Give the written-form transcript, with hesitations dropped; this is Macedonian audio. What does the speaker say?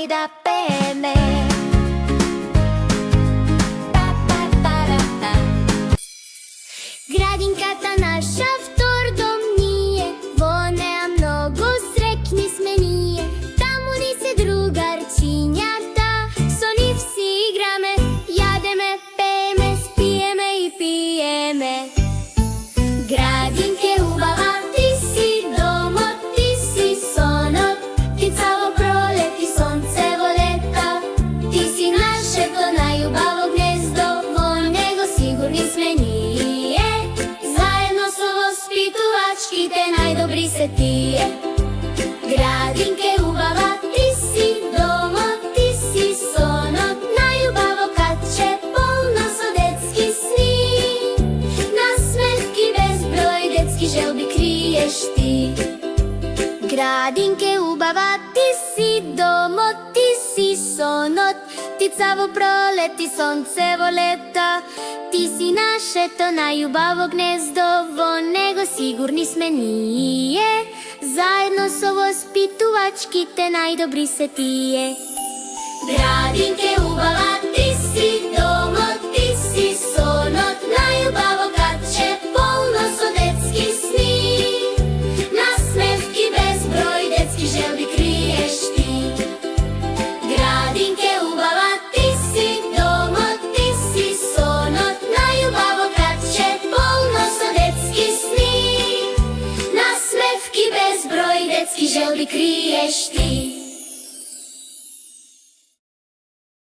дай да пееме. Градинката наша втор дом ние, во неа многу среќни сме ние. Таму ни се другарчињата, со нив си играме, јадеме, пееме, спиеме и пиеме. Градинке убава, ти си домот, ти си сонот, птица во пролет и сонце во лето. Ти си нашето најубаво гнездо, во него сигурни сме ние. Заедно со воспитувачките најдобри се тие. Градинке убава, ти си домот, ти си сонот, најубаво каче, полно со детски сни. Насмевки безброј, детски желби криеш ти. Градинке убава, ти си домот, ти си сонот, птица во пролет и сонце во лето. Ти си нашето најубаво гнездо, во него сигурни сме ние. Заедно со воспитувачките најдобри се тие. Градинке убава,